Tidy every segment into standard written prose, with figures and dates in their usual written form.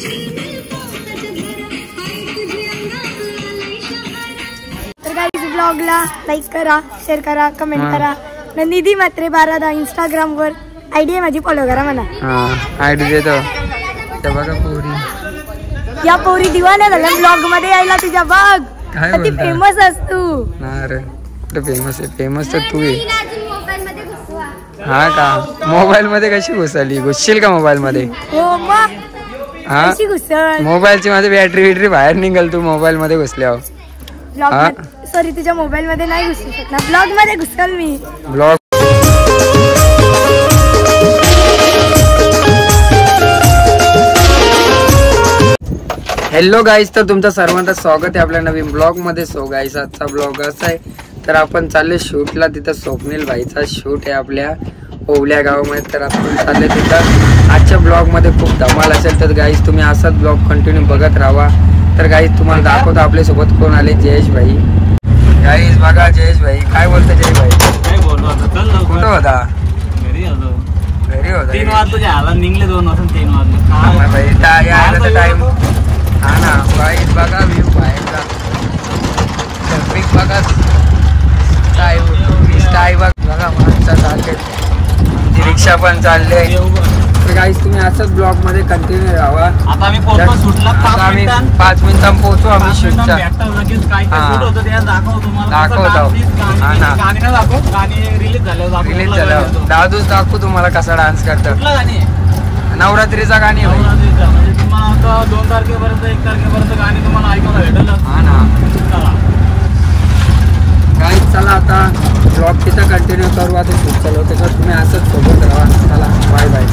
तर guys ब्लॉगला like करा, share करा, कमेंट करा. निधी मात्रे 12 इंस्टाग्राम वर आयडी आहे माझी, फॉलो करा मला. आयडी देतो. बघा पोरी, या पोरी दिवाना झाल्या ब्लॉग मध्ये यायला तुझ्या. बघ किती फेमस असतो. फेमस आहे, फेमस तर तू आहे. हा का, मोबाईल मध्ये कशी घुसली? घुसशील का मोबाईल मध्ये? हो मग कशी घुसल? मोबाईलची माझी बॅटरी बाहेर निघल तू मोबाईल मध्ये घुसल्यावर. सॉरी, तुझ्या मोबाईल मध्ये नाही घुसू शकणार, ब्लॉग मध्ये घुसल मी. ब्लॉग हॅलो गाईज, तर तुमचं सर्वांचं स्वागत आहे आपल्या नवीन ब्लॉग मध्ये. सो गाईज, आजचा ब्लॉग असा आहे, तर आपण चालले शूटला. तिथं स्वप्नील भाईचा शूट आहे आपल्या ओवल्या गावामध्ये. तर आपण चालले तिथं. आजच्या ब्लॉग मध्ये खूप धमाल असेल, तर गाईज तुम्ही असाच ब्लॉग कंटिन्यू बघत राहा. तर गाईज तुम्हाला दाखवतो आपल्या सोबत कोण आले. जयेश भाई. गाईज बघा, जयेश भाई काय बोलतो. जयेश भाई कुठं होता? घरी होता. 3 वाजता निघले, 2 वाजता 3 वाजले यायला टाइम. हा ना गाईज बघा व्ह्यू बाहेरचा. ट्रॅफिक बघा, स्काय बघा, माणसं चालले, रिक्षा पण चालले. तर गाईज तुम्ही असंच ब्लॉग मध्ये कंटिन्यू राहा. आता आम्ही 5 मिनिटांत पोहोचू आम्ही शूटच्या. रिलीज झालं दादूच दाखवू तुम्हाला कसा डान्स करतात. नवरात्रीचा गाणी होईल. 2 तारखेपर्यंत 1 तारखेपर्यंत गाणी तुम्हाला ऐकायला भेटेल. हा ना गाईज, चला आता ब्लॉग तिथं कंटिन्यू करू. आता शूट चालू त्याच्यात तुम्ही असंच सोबत राहा. चला बाय बाय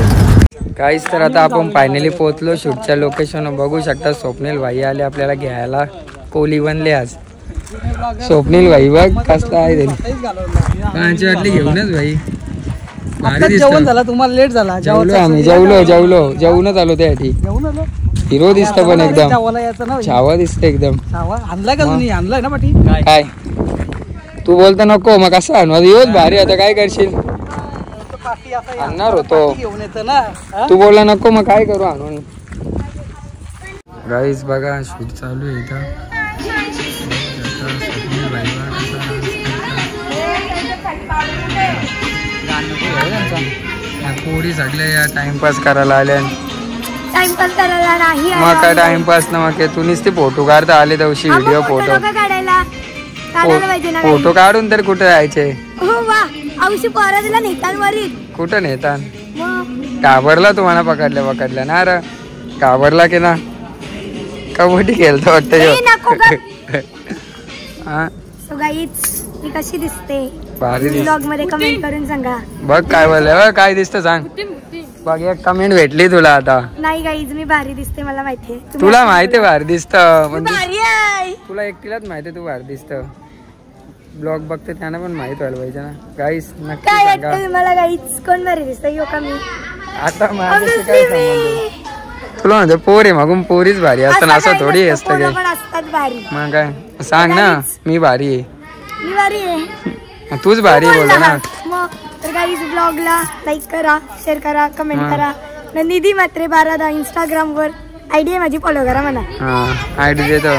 गाईज. तर आता आपण फायनली पोहोचलो शूटच्या लोकेशन. बघू शकता स्वप्नील भाई आले आपल्याला घ्यायला. कोली बनले आज. स्वप्नील भाई बघ कसला आहे तरी. कांची वाटली घेऊनच भाई. जेवण झालं, तुम्हाला लेट झाला. आम्ही जेवूनच आलो त्यासाठी. हिरो दिसत पण एकदम छावा दिसत एकदम. आणलाय का तुम्ही? आणलाय ना पाठी. काय तू बोलता नको मग कसं आणू? येऊच भारी. आता काय करशील? आणणार होतो, तू बोलला नको मग काय करू आणून. गाईज बघा शूट चालू आहे इथं. पोरी सगळे या टाइमपास करायला आल्या. टाइमपास करायला नाही मग काय टाइमपास ना. मग तू नुसते फोटो काढता आले दिवशी. व्हिडिओ फोटो काढून तर कुठे जायचे? कुठं नेतान? घाबरला तुम्हाला पकडल्या ना? अरे घाबरला की ना? कबड्डी खेळतो वाटतं. कशी दिसते भारी ब्लॉग मध्ये कमेंट करून सांगा. बघ काय बोलले, काय दिसतं सांग. बघ एक कमेंट भेटली तुला आता. नाही गाईज, मी भारी दिसते, मला माहितीये. तुला माहितीये भारी दिसत. तुला एकटीलाच माहितीये तू भारी दिसत. ब्लॉग बघते त्यांना पण माहित व्हायला पाहिजे ना. गाईस नक्की काय वाटतं तुम्हाला गाईज, कोण भारी दिसतं? यो का मी? आता माझ्याशी काय संबंध? तुला म्हणजे पोर आहे मागून पोरीच भारी असतं, असं थोडी असतं काय. मग काय सांग ना, मी भारी आहे. मी भारी आहे, तूच भारी बोल ना. तर गाईज ब्लॉगला लाईक करा, शेअर करा, कमेंट करा. निधी मात्रे 12 इंस्टाग्राम वर आयडी आहे माझी, फॉलो करा मला. आयडी देतो.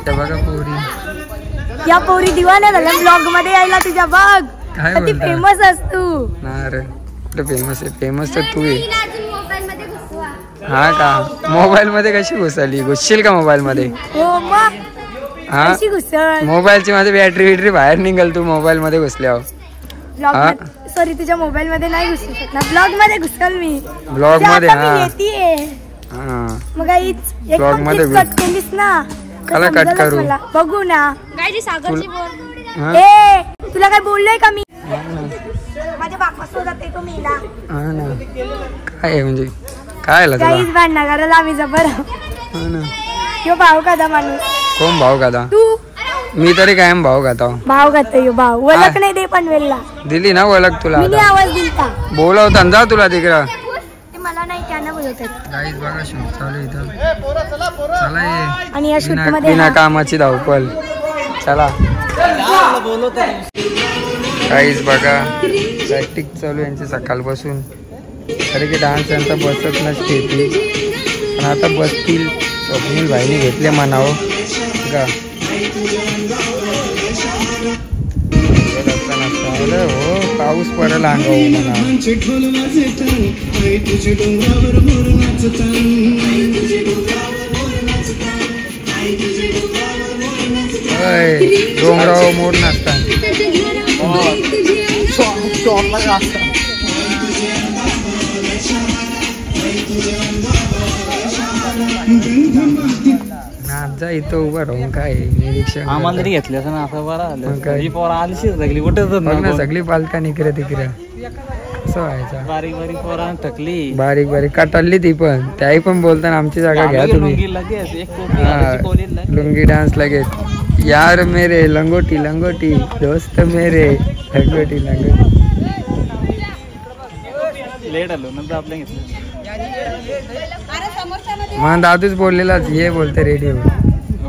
बघा पोरी, या पोरी दिवाना झाल्या ब्लॉग मध्ये यायला तुझ्या. बघ किती फेमस असतो. फेमस आहे, फेमस तर तू आहे. हा का, मोबाईल मध्ये कशी घुसली? घुसशील का मोबाईल मध्ये? हो मग कशी घुसल? मोबाईलची माझी बॅटरी बाहेर निघल तू मोबाईल मध्ये घुसल्यावर. सॉरी, तुझ्या मोबाईल मध्ये नाही घुसू शकणार, ब्लॉग मध्ये घुसल मी. ब्लॉग मध्ये मग ब्लॉग मध्ये कट केलीस ना. कला कट करू बघू ना. तुला काय बोललोय का मी? माझ्या बापासोबत येतो मीला. काय म्हणजे काय काहीच भांडणं करायला आम्ही जबर. यो भाऊ कादा माणूस. कोण भाऊ कादा? तू. मी तरी कायम भाऊ खातो. भाऊ खातो यो भाऊ. ओळख नाही दे पनवेलला. दिली ना ओळख तुला? मी आवाज दिलता. बोलवता जा तुला तिकडं. मला नाही, त्यांना बोलवतात. गाईज बघा शूट चालू इथं. चला ये. आणि या शूट मध्ये बिना कामाची धावपळ. चला गाईज बघा प्रॅक्टिस चालू यांची सकाळपासून. अरे की डान्स यांचा बसत नसते ती. पण आता बसतील. स्वप्नील भाईने घेतले म्हणावं का हो पाऊस पडेल अंगावर म्हणा. डोंगरावर मोड नसतात. नाचा इथं उभा राहून काय निरीक्षण आम्हाला जरी घेतले असं ना असं बरं आलं काही पोर आली सगळी कुठे ना सगळी पालका निकऱ्या तिकऱ्या असं व्हायचं. बारीक बारीक पोरांना टकली बारीक बारीक कटाळली ती पण त्याही पण बोलताना आमची जागा घ्या तुम्ही. लुंगी डान्स लगेच यार मेरे लंगोटी लंगोटी दोस्त मेरे लंगोटी लंगोटी. लेट आलो नंतर आपल्या घेतलं मग दादूच बोललेला हे बोलते रेडिओ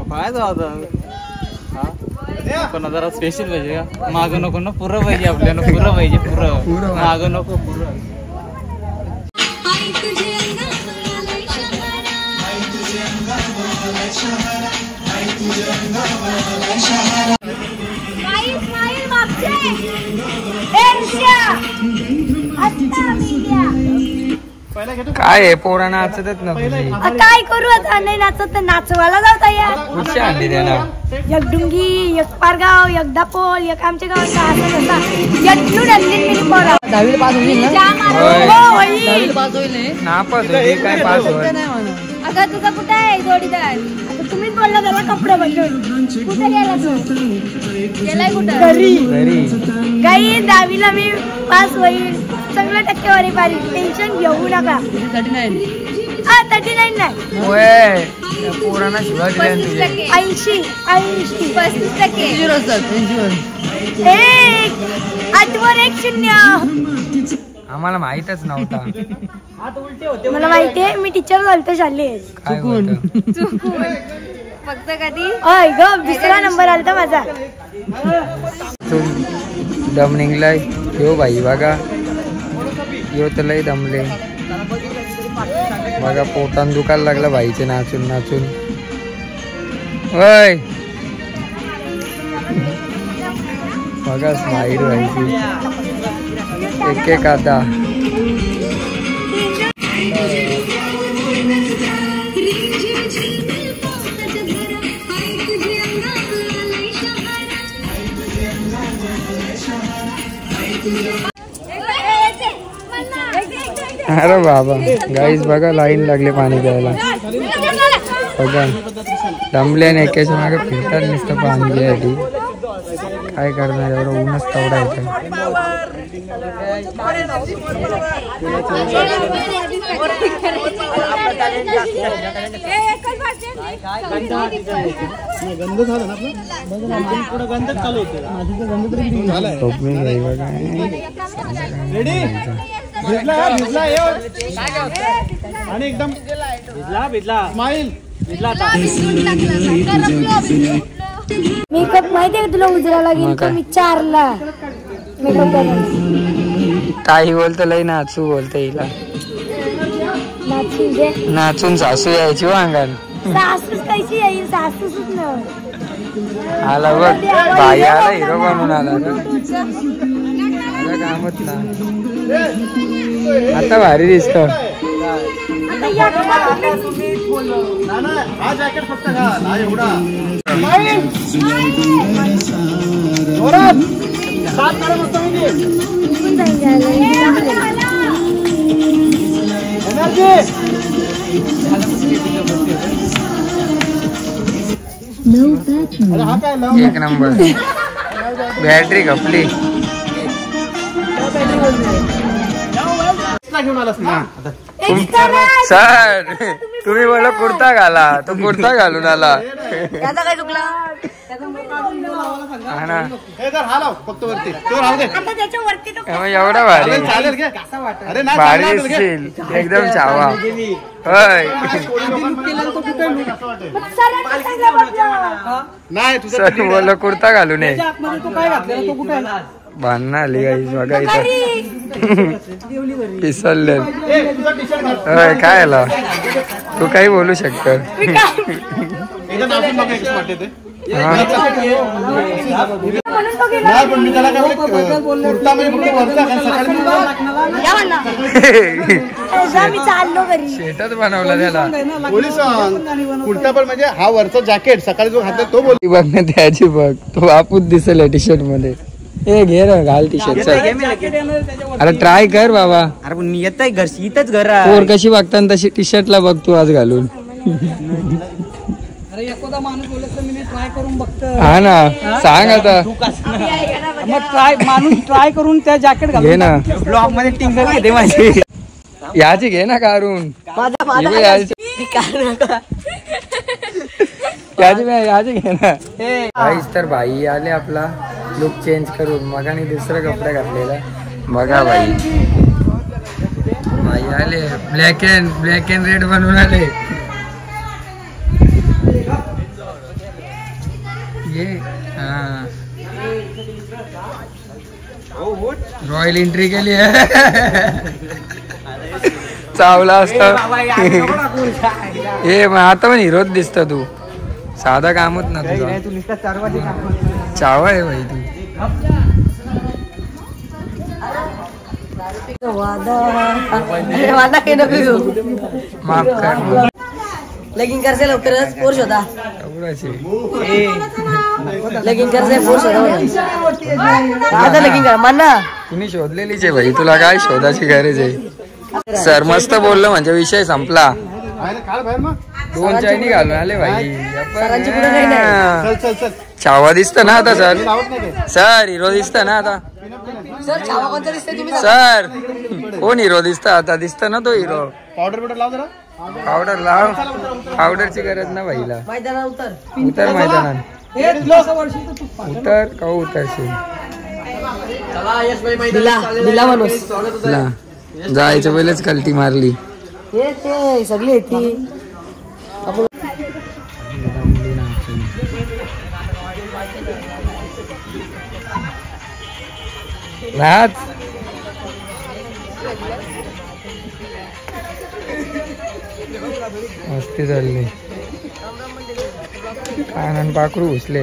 काय जाऊ पण जरा स्पेशल पाहिजे का मागं नको ना पुरं पाहिजे आपल्याला पुरं पाहिजे पुरं मागं नको पुरं. काय आहे पोरा नाचतच ना काय करू आता नाही नाचत तर नाचवायला जाता यार. कुठची आणली त्याला एक डुंगी एक पारगाव एक दापोल एक आमच्या गावात दहावीला पास होईल ना? पास होईल नापास होईल काय पास होईल. आता तुझा कुठे आहे जोडीदार? आता तुम्हीच बोलला त्याला कपडे बदलून कुठे गेला तू? गेलाय कुठं? घरी. काही 10वीला मी पास होईल चांगल्या टक्केवारी पाहिजे टेन्शन घेऊ नका. 39 नाही पोरांना शिवाजी 80 35% आठवर 1 0. आम्हाला माहितच नव्हता. मला माहितीये मी टीचर झालते शाळेत. फक्त कधी ग दुसरा नंबर आलता माझा. दम निघलाय यो भाई बघा यो तर लय दमले बघा. पोटान दुखायला लागला भाईचे नाचून नाचून. वय बघा स्माईल व्हायची एक एक आता. अरे बाबा गाईस बघा लाईन लागले पाणी प्यायला. बघा दमले नाही एकाच्या मागे फिरतात नुसतं पाणी घ्यायसाठी. काय करणार एवढं ऊनच तेवढा येतं. आणि एकदम भिजला स्माईल भिजला. मेकअप माहितीये का तुला उजरा लागेल तर मी 4ला मेकअप काही बोलतो लय नाचू बोलते हिला. नाचून सासू यायची अंगान. सासूच कशी येईल सासूच न आला बघ बाई आला हिरो बनून आला कामच ना. आता भारी दिसत. एक नंबर बॅटरी खपली. सर तुम्ही मला कुर्ता घाला तो कुर्ता घालून आला. काय चुकला एवढा भारी भारी दिसतील एकदम छावा. होय सर बोल कुर्ता घालून ये. काय घातलेला तो कुठे भांडणं आली गाईस बघा इथं पिसलले. काय आला तू काही बोलू शकत. शेतात बनवला त्याला कुर्ता पण म्हणजे हा वरचा जॅकेट सकाळी जो घातला तो बोल बघ ना त्याची बघ तो बापूच दिसेल टी शर्ट मध्ये. हे घे ना घाल टी शर्ट. अरे ट्राय कर बाबा. अरे पण मी येतोय घर इथंच घर पोर कशी बघताना तशी टी शर्टला बघ तू आज घालून. अरे एखादा माणूस बोलत तर मी ट्राय करून बघतो. हा ना सांग आता. मग ट्राय माणूस ट्राय करून त्या जॅकेट घे ना. ब्लॉक मध्ये टिंगर घेते माझी. याची घे ना काढून. याची घे ना. काहीच तर भाई आले आपला लुक चेंज करून मग आणि दुसरा कपडा घातलेला बघा भाई. भाई आले ब्लॅक अँड रेड बनवून आले. ये हाँ रॉयल एंट्री केली आहे. चावला असता हे मग आता पण हिरोच दिसत तू. साधा कामच ना तुझा. चावा आहे भाई तू. माफ कर. लगीन करसे लवकरच फोर्स होता. लगीन करसे फोर्स होता. आता लगीन कर मान ना. तुम्ही शोधलेलीच आहे भाई. तुला काय शोधाची गरज आहे. सर मस्त बोललो म्हणजे विषय संपला. 2 चायनी घालून आले भाई. चावा दिसत ना आता सर. सर हिरो दिसत ना आता. सर कोण हिरो दिसत आता. दिसत ना तो हिरो. पावडर लाव जरा. पावडर लाव. पावडरची गरज ना भाईला. उतर मैदानात. उतर का उतरशील. जायचं पहिलेच कल्टी मारली. सगळी ती नाच. मस्ती चालली. कानान पाखरू घुसले.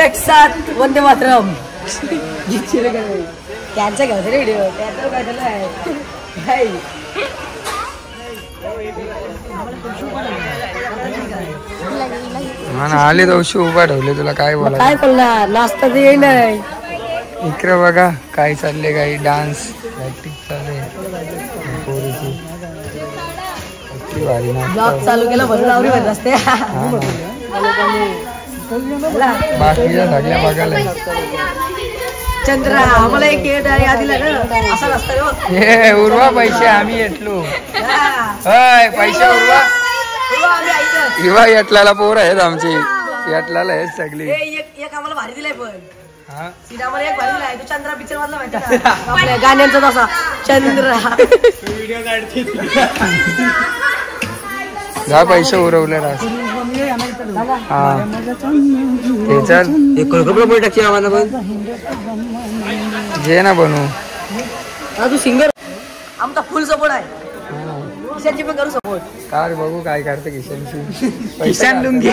एक साथ वंदे मातरम. त्यांचा घ्यायचा रे व्हिडिओ. त्याचं काय झालं आहे. आले दवशी उभा ठेवले. तुला काय बोला. काय बोलणार. नाश्ता तर येई नाही. इकडे बघा काय चालले. काही डान्स प्रॅक्टिस चालू आहे पोरीची. भारी ब्लॉग चालू केला म्हणून रस्ते. बाकीच्या सगळ्या बघायला. चंद्र आम्हाला एक यादी लागेल असा रस्ता. हे उरवा पैसे आम्ही येतलो. पैसे उरवा. युवा येटलाला पोर आहेत आमची. येटलाला आहेत सगळी. एक आम्हाला भारी दिलाय पण. सीट आम्हाला एक भारी दिलाय. तो चंद्रा पिक्चर मधला माहिती आपल्या गाण्यांचा तसा चंद्र. जा पैसे उरवले रास. हा ते चल टाकची आम्हाला पण जे ना बनवू. तू सिंगर. आमचा फुल सपोर्ट आहे. किशनची पण करू सपोर्ट. कार बघू काय करते किशनची. किशन लुंगी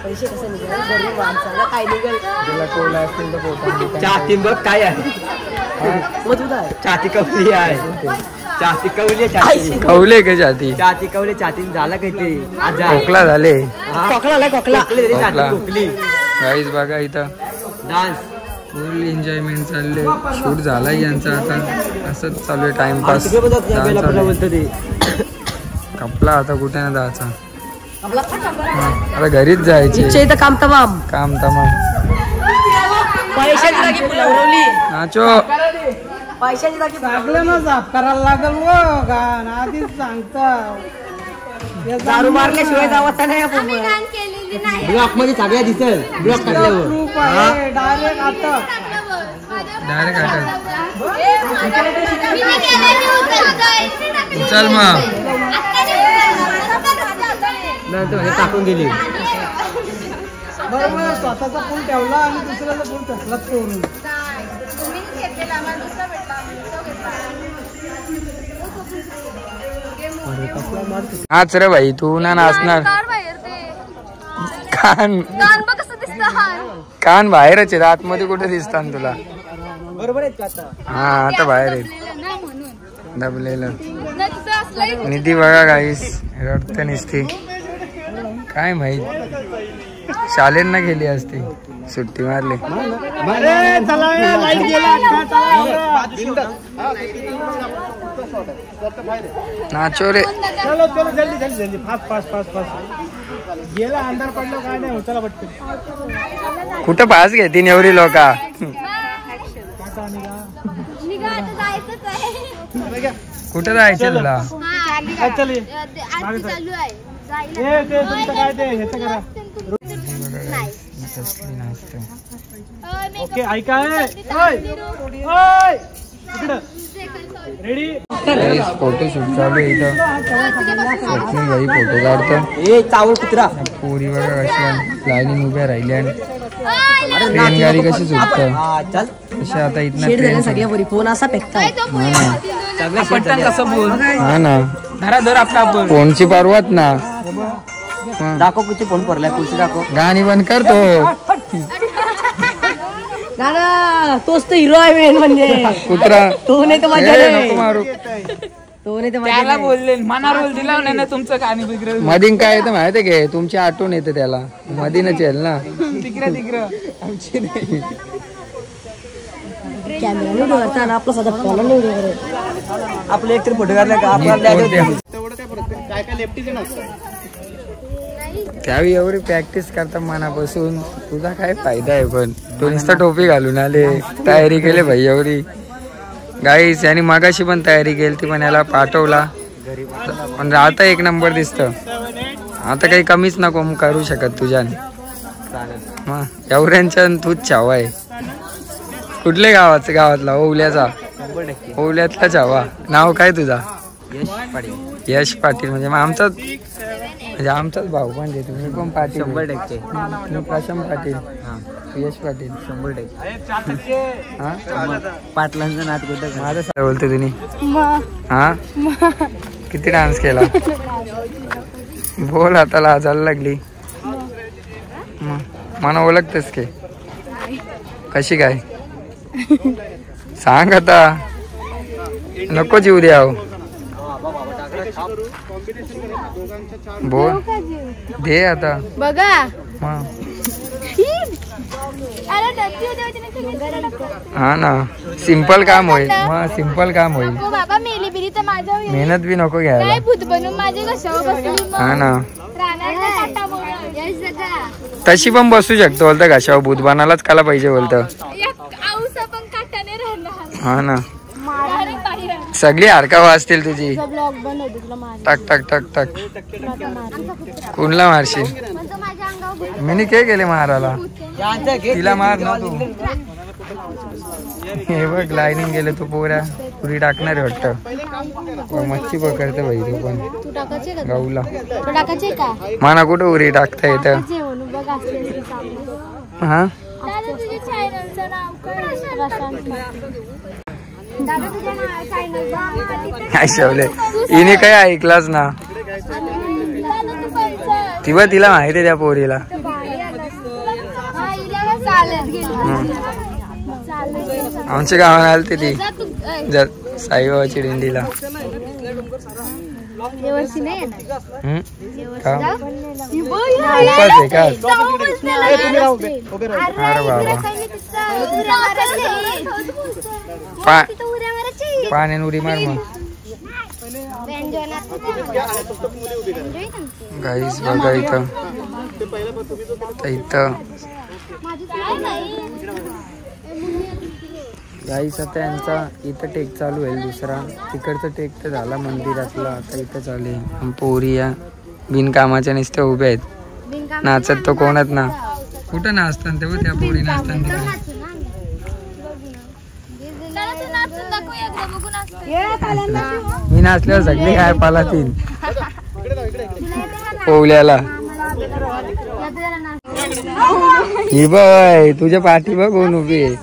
पैसे कसं निघाल माणसाला काय निघाल. तुला कोला असतील तर पोटा. छाती बघ काय आहे. छाती कवली आहे. छाती कवली. कवले का छाती. छाती कवली. छाती झाला काही ते खोकला झाले. खोकला. गाईज बघा इथं डान्स फुल एन्जॉयमेंट चालले. शूट झाला यांचा आता. असंच चालू आहे टाइमपास. कपला आता कुठे ना जायचा. आता घरीच जायचे. इथं काम तमाम. काम तमाम. पैशाची जागी फुलवली. नाचो. पैशाची जागी लागलं ना साफ करायला लागल व का आधीच सांगता. दारू मारल्याशिवाय जावं नाही आपण. आम्ही घाण केलेली नाही. ब्लॉक मध्ये सगळ्या दिसल. ब्लॉक काढल्यावर प्रूफ आहे डायरेक्ट आता. डायरेक्ट आठ. मी नाही केलेली उचलतोय. चल मग. हे टाकून गेली. बरोबर स्वतःचा पूल ठेवला आणि दुसऱ्याचा पूल तसलाच ठेवून. तुम्ही घेतलेला आम्हाला दुसरा भेटला आम्ही तो घेतला. हाच रे भाई तू ना नाचणार. कान कान बघ कसं दिसतं. कान बाहेरच आहे. आतमध्ये कुठे दिसतात तुला. बरोबर आहेत का आता. हा आता बाहेर आहे. ना म्हणून दबलेलं. नाही तिथं असलंय. निधी बघा गाईस रडते निसती. काय माहित शालेंना गेली असती. सुट्टी मारली. नाचो रे. चलो चलो जल्दी जल्दी जल्दी फास्ट फास्ट फास्ट फास्ट. गेला अंधार पडलं काय नाही होताला पटकन. कुठं पास घेतीन एवढी लोका. निघा आता जायचंच आहे. कुठं जायचं तुला. आज चालू आहे. हे ते तुमचं काय ते ह्याचं करा. ओके ऐका. रेडी. फोटोशूट चालू आहे इथं. स्वप्नील भाई फोटो काढतो. ए चावल कुत्रा. पोरी बघा कशा लाईनीने उभ्या राहिल्या. ट्रेन गाडी कशी सुटतं. चल कशा आता इथनं शेड ट्रेन. झाल्या सगळ्या पोरी. फोन असा फेकताय. पटकन कसं बोल. हा ना धरा धर आपला आपण. फोनची पर्वत ना. दाखव कुठे फोन पडलाय. कुठे दाखव. गाणी बंद करतो. दादा तोच तर हिरो आहे मेन म्हणजे. कुत्रा तो नाही तर मजा ए, नाही. नको मारू. तो नाही तर मजा त्याला नाही. बोलले मना रोल दिला नाही ना तुमचं गाणी बिग्र. मधीन काय येतं माहिती आहे का. तुमची आठवण येते त्याला. मधीनच येईल ना. तिकडे तिकडे आमची नाही. कॅमेरा नाही उडवता ना आपला सध्या फॉलो नाही उडवत. आपले एकतरी फोटो काढला का काय काय लेफ्टीचे नसतं. त्यावेळी एवढी प्रॅक्टिस करता मनापासून. तुझा काय फायदा आहे. पण तू नुसता टोपी घालून आले. तयारी केली भाई एवढी. गाईस याने मागाशी पण तयारी केली ती पण याला पाठवला. पण आता एक नंबर दिसत. आता काही कमीच नको करू शकत तुझ्याने. मग एवढ्यांच्या तूच छावा आहे. कुठल्या गावातला. ओवल्याचा. ओवल्यातला छावा. नाव काय तुझा. यश पाटील. म्हणजे आमचाच भाऊ पण देतो. मी पण पाटील. 100%. मी प्रशांत पाटील. यश पाटील. 100%. हा पाटलांचं नात कुठं. माझं काय बोलतो तुम्ही. हा किती डान्स केला. बोल आता लाजायला लागली. मला ओळखतेस की कशी काय. सांग आता. नको जीव द्या. बोल दे आता. बघा मग हा ना सिंपल काम होईल. मग सिंपल काम होईल. बाबा मेली बिली तर माझ्या मेहनत बी नको घ्यायला. काय भूत बनून माझे कशावर बसली. हा ना रानात तशी पण बसू शकतो. बोलतं कशावर भूत बनायलाच काला पाहिजे बोलतं. आऊसा पण काटाने राहणार. हा ना सगळी हरका वाजतील तुझी. ब्लॉग बनवतो तुला मार. टाक टाक टाक टाक. कुणला मारशील. माझ्या अंगावर मी काय केले मारायला. तिला मार ना तू. हे बघ लाईनिंग गेले तू. पोऱ्या पुरी टाकणार आहे वाटतं. मच्छी पकडते भाई तू पण. तू टाकायचे का. गाऊला तू टाकायचे का. माना कुठं उरी टाकता येतं. म्हणून बघ असले सामने. हा दादा तुझ्या चॅनलचं नाव काय. दादा तुझ्या चॅनल काय शवले. हिने काय ऐकलाच ना. तिला माहिती आहे त्या पोरीला. आमच्या गावात आलती ती साईबाबाची दिंडीला. उपास आहे का. अरे बाबा पाण्यान उडी मार. मग गाईस बघा इथं गाईस आता यांचा इथं टेक चालू होईल दुसरा. तिकडचं टेक तर झाला मंदिरातला, आता इथं चालू आहे. पोरी या बिनकामाच्या नुसत्या उभ्या आहेत, नाचत तो कोणच ना. कुठं नाचतात तेव्हा त्या पोरी नाचतात तिकडे. मी नाचल्यावर सगळे काय पालातील पोवल्याला. ही बाय तुझ्या पाठी बघ कोण उभी आहे.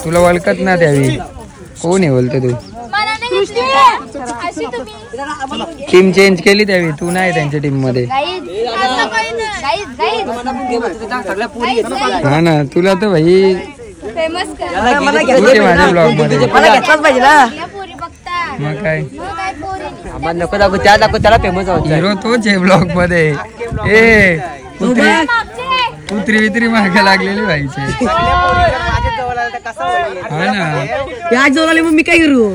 तुला ओळखत ना त्यावी कोण आहे बोलतो तू. टीम चेंज केली त्यावी, तू नाही त्यांच्या टीम मध्ये. हा ना तुला तर भाई माझ्या ब्लॉग मध्ये मग काय नको दाखव, त्या दाखव त्याला फेमस हिरो तोच आहे ब्लॉग मध्ये. ए उतरी वितरी मागे लागलेली व्हायचे. हा ना मग मी काय करू.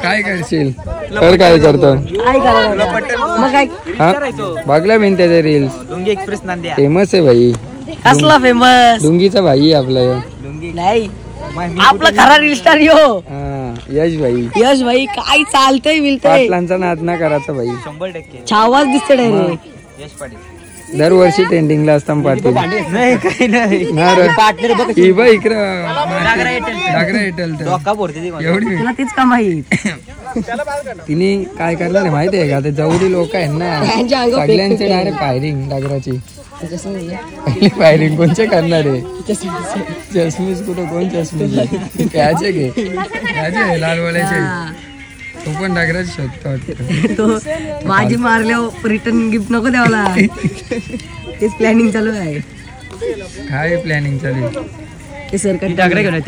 काय करशील तर काय करतो बघला मी त्याचे रील्स. डोंगी एक्सप्रेस नांद्या फेमस आहे भाई. कसला फेमस डुंगीचा भाई आपला नाही, आपला खरा रील स्टार यो यश भाई. यश भाई काय चालतंय मिळतंय. पाटलांचा नाद ना करायचा भाई. 100% छावाच दिसते डायरेक्ट. यश पाटील दरवर्षी ट्रेंडिंगला असतात पाटील. नाही काही नाही. पार्टनर बघ इकडं एवढी तुला तीच का माहित. तिने काय करणार आहे माहिती आहे का. ते जवळी लोक आहेत ना सगळ्यांचे डायरेक्ट फायरिंग डागराची. पहिली फायरिंग कोणचे करणार आहे. चष्मीस कुठं कोण चष्मीस प्याचे घे प्याचे लालवाल्याचे. तो पण डागराची शोधतो. तो माझी मारल्यावर रिटर्न गिफ्ट नको द्यावाला. तेच प्लॅनिंग चालू आहे. काय प्लॅनिंग चालू आहे. ते सरकारी डागरा घेऊन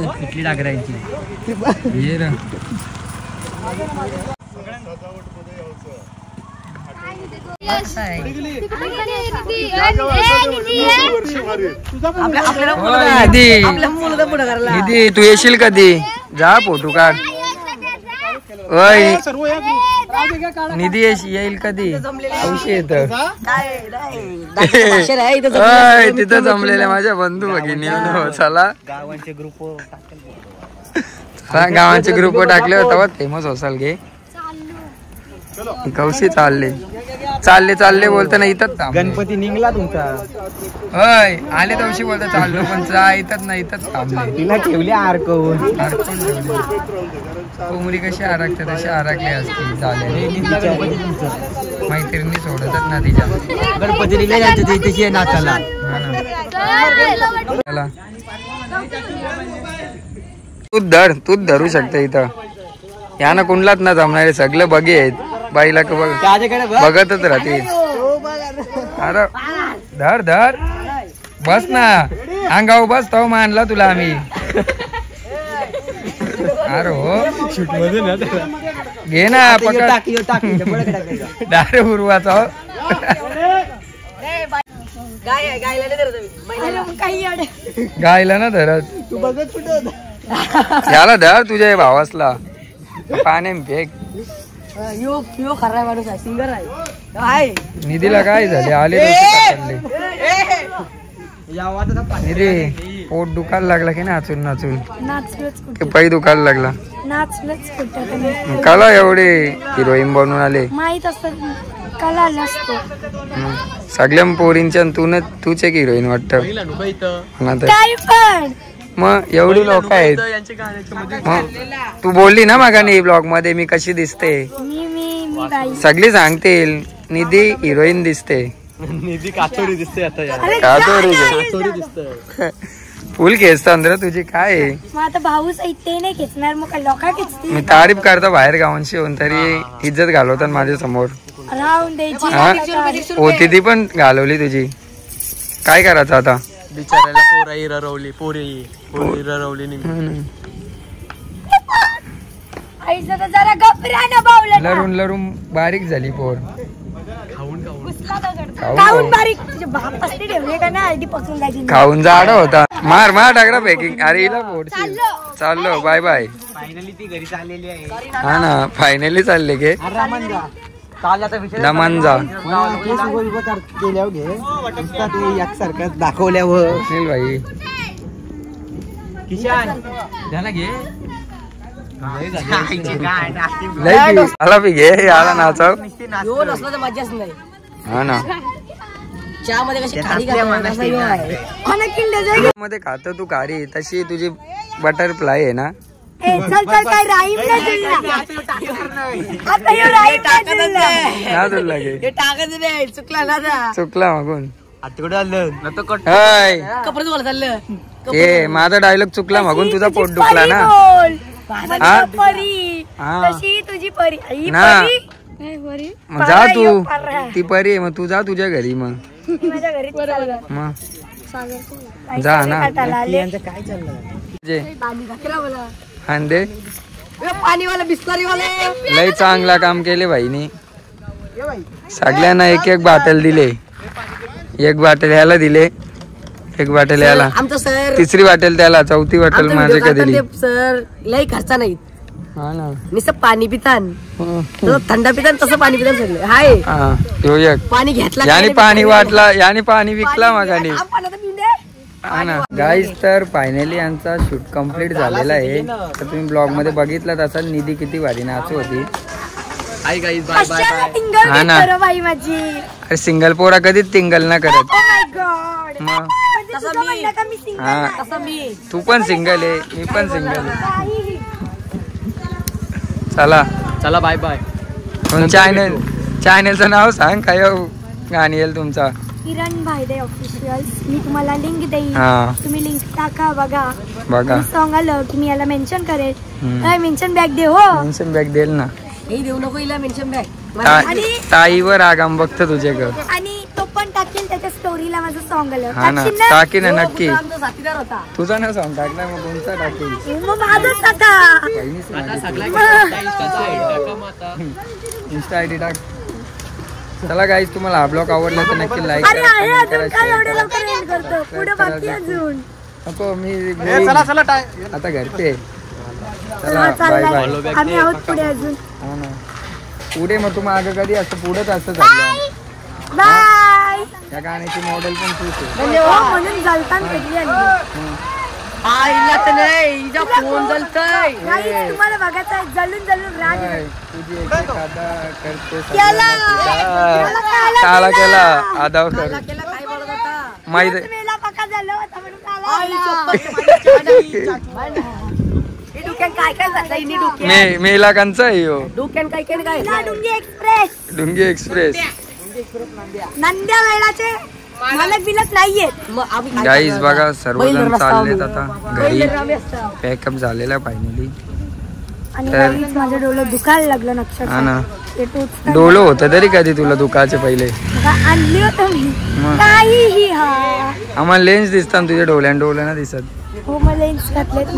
कुठली डागरांची ये ना. निधी तू येशील कधी. जा फोटो काढ. निधी येईल कधी. औषध येत तिथं जमलेल्या माझ्या बंधू भगिनी. चला गावांचे ग्रुप गावांचे ग्रुप टाकले होता फेमस होसाल घे. कौशी चालले चालले चालले बोलताना इथंच गणपती निघला तुमचा. होय आले तवशी बोलता चाललो पण जा इथंच ना इथंच थांबले. तिला ठेवली आरकवून. कोंबडी कशी आराखते तशी आराखली असते. झाले मैत्रिणी सोडतच ना तिच्या. गणपती निघला त्याची नाचाला. तूच धरू शकते इथं. यानं कुणलाच ना जमणारे सगळे बघे आहेत. बाईला बघतच राहते. अरे धर धर बस ना अंगाव बस तो मानला तुला आम्ही. अरे हो घे ना पकड डारे उरवाचा. गायला ना धरत याला धर तुझ्या भावासला पाण्या फेक. खरा माणूस आहे, सिंगर आहे. निधीला काय झाले आले निधी पोट दुखायला लागला की नाचून नाचून पाय दुखायला लागला. कला एवढे हिरोईन बनून आले माहित असत कला नसतो. सगळ्या पोरींच्या तूच एक हिरोईन वाटत. मग एवढी लोक आहेत. तू बोलली ना मागाने ब्लॉग मध्ये मी कशी दिसते. सगळी सांगतील निधी हिरोईन दिसते. निधी काचोरी दिसते आता. काचोरी दिसत फुल खेचतात रे तुझी काय. आता भाऊच ते नाही खेचणार मग लोक खेचतील. मी तारीफ करतो बाहेर गावांशी होऊन तरी इज्जत घालवतात माझ्या समोर. राहून द्यायची होती ती पण घालवली तुझी. काय करायचं आता. बिचारायला पोराई रवली पोरी रवली. जरा गप्रा ना बावला. लरून लरून बारीक झाली पोर. खाऊन बारीक तुझे बाप असते ठेवले का ना आधी पसरून जायची. खाऊन जाडा होता. मार मार टाकला पॅकिंग. अरे हिला फोडशील. चाललो बाय बाय. फायनली ती घरी चाललेली आहे. हा ना फायनली चालले गे दमान जा सारखं दाखवल्यावर सुनील भाई किशान झाला घे लय की आला बी घे आला नाचाव. ह्यो नसला तर मजाच नाही. हा ना चहा मध्ये कशी खारी आहे. मध्ये खात तू खारी तशी तुझी बटरफ्लाय आहे ना. चल चल काय राहीम नाही जुळला. आता ह्यो राहीम नाही जुळला. ना तुला गे हे टाकायचं नाही चुकला ना. चुकला मागून आतकडे आलं कपडे धुवायला चाललं. ए माझा डायलॉग चुकला मागून तुझा पोट दुखला ना. बोल. हा? परी हा. तशी तुझी परी ही ना. परी नाही, परी मग जा पारा तू ह्यो पारा. ती परी आहे मग तू जा तुझ्या घरी मग. ती माझ्या घरीच चालला. मग सागर जा ना. काटाला आले. काय चाललं जे पाणी घातला मला. हांदे पाणीवाला बिस्करीवाला. लय चांगला काम केले भाईनी. सगळ्यांना एक एक बाटल दिले. एक बाटल याला दिले एक बाटल याला आमचं सर तिसरी बाटल त्याला चौथी बाटल माझ्या दिली. सर लय खर्चा नाही हा ना नुसतं पाणी पितान तसं थंड पितान तसं पाणी पितान सगळं हाय. हा ह्यो एक पाणी घेतला याने पाणी वाटला याने पाणी विकला मगाने. हा ना गाईज तर फायनली यांचा शूट कम्प्लीट झालेला आहे. तर तुम्ही ब्लॉग मध्ये बघितलात असाल निधी किती भारी नाचू होती. कशाला टिंगल हा ना. घेतो रे बाई माझी. अरे सिंगल पोरा कधीच टिंगल ना करत. Oh my God. मग म्हणजे तसं तुझं मी. म्हणणं का मी single हा. आहे? तसं मी तू पण सिंगल आहे मी पण सिंगल आहे. काहीही. चला चला बाय बाय. चॅनलचं नाव सांग काय गाणी येईल तुमचा. किरण भाईदे ऑफिशियल. मी तुम्हाला लिंक देईन. हा तुम्ही लिंक टाका बघा. बघा सॉन्ग आलं की मी याला मेन्शन करेल. हम्म. मेन्शन बॅग दे हो. मेन्शन बॅग देईल ना. हे देऊ नको हिला मेन्शन बॅग. ताईवर आगाम बघतो तुझे घर. आणि तो पण टाकेल त्याच्या स्टोरीला माझं सॉन्ग आलं. हा ना टाकशील ना? टाकी ना नक्की. आमचा साथीदार होता. तुझा ना सॉन्ग टाकला मग कोणता टाकेल. मग माझंच टाका. बहिणीच इंस्टा आयडी टाक. चला गाईज तुम्हाला हा ब्लॉग आवडला तर नक्की लाईक अरे करा आहे कमेंट अजून करा काय शेअर एवढं करा. लवकर एंड करतो. पुढे बाकी अजून. नको मी चला चला आता घरचे. चला हा, बाय चाललाय. बाय. आम्ही आहोत पुढे अजून. हा ना पुढे मग तू मागं कधी असतं पुढेच असतं चाललं. बाय. या गाण्याची मॉडेल पण तूच आहे. हो, म्हणून जलतान भेटली आणली. आईला तर नाही हिचा फोन जलतय. Guys, तुम्हाला बघायचं आहे जलून जलून राग काय, येतो. तुझी एक एक खाता करते केला. काला केला आदाव कर केला काय बोलत होता. माहित तोच मेला पक्का झालं होता म्हणून आई काला. हे डोक्यात काय काय झालं हिने डोक्यात. मेला कंचा आहे ह्यो. डोक्यात काय काय काय ना डुंगी एक्सप्रेस. डुंगी एक्सप्रेस. नंद्या वेळाचे मालक बिलक नाहीयेत. मग आम्ही काय गाईज करणार? बघा सर्वजण बैल रस्ता चाललेत आम्ही. आता बैल घरी. रामे असता. पॅकअप झालेला फायनली. आणि तर- गाईज माझं डोळं दुखायला लागलं नक्षत्र. हा ना ते टोचतं. डोलं होतं तरी कधी तुला दुखाचे पहिले. बघा, आणली होतं मी. मग. काहीही हा. आम्हाला लेन्स दिसतात तुझ्या डोळ्या ना दिसत. हो मला लेन्स घातलेत हा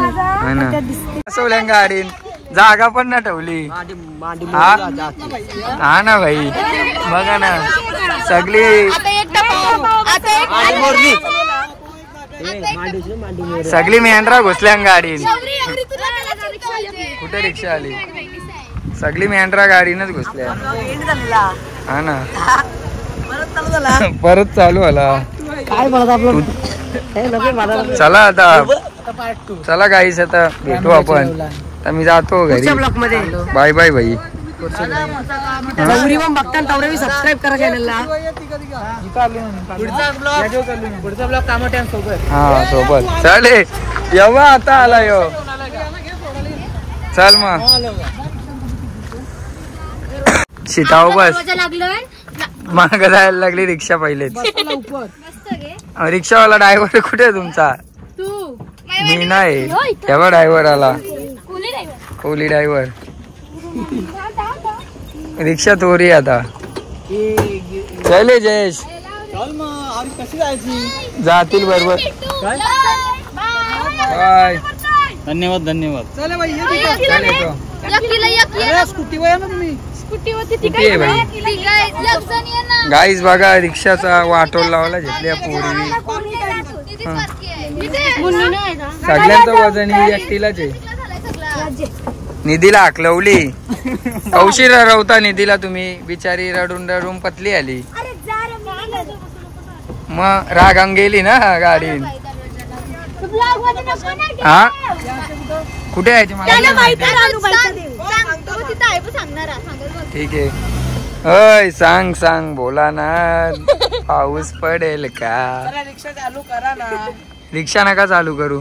ना. माझा. दिसते. असवल्या गाडीन जागा पण ना ठेवली. हा हा ना भाई बघा ना सगळी सगळी मेंढरा घुसल्या गाडीन. कुठे रिक्षा आली. सगळी मेंढरा गाडीनच घुसल्या. एंड झालेला. हा ना परत चालू झाला. परत चालू आला. काय म्हणत आपलं हे नव्हे मला. चला आता चला गाईस आता भेटू आपण. आता मी जातो घरी. पुढच्या ब्लॉग मध्ये बाय बाय भाई. चौरी पण बघता तवरे सबस्क्राईब करा चॅनलला. पुढचा ब्लॉग कामोट्यां सोबत. हा सोबत चाले येवा आता आला यो. चल मग शिताव बस. माग जायला लागली रिक्षा पहिलेच. रिक्षावाला ड्रायव्हर कुठे आहे तुमचा. मी नाही तेव्हा ड्रायव्हर आला. कोहली ड्रायव्हर. रिक्षा तोरी आता. चले जयेश कशी जायची. जातील बरोबर. बाय. धन्यवाद धन्यवाद. चल येतो. स्कूटी वर ना तुम्ही. स्कूटी होती ती कुठे आहे बाई? गाईज बघा रिक्षाचा वाटोल लावला घेतल्या पोरी. सगळ्यांचं वजन ही एकटीलाच आहे. निधीला हाकलवली. औशी रडवता निधीला तुम्ही, बिचारी रडून रडून पतली आली. मग रागांग गेली ना गाडीन. हा कुठे आहे ती मला? ठीक आहे. अय सांग सांग बोला ना. पाऊस पडेल का? रिक्षा चालू करा ना. रिक्षा नका चालू करू.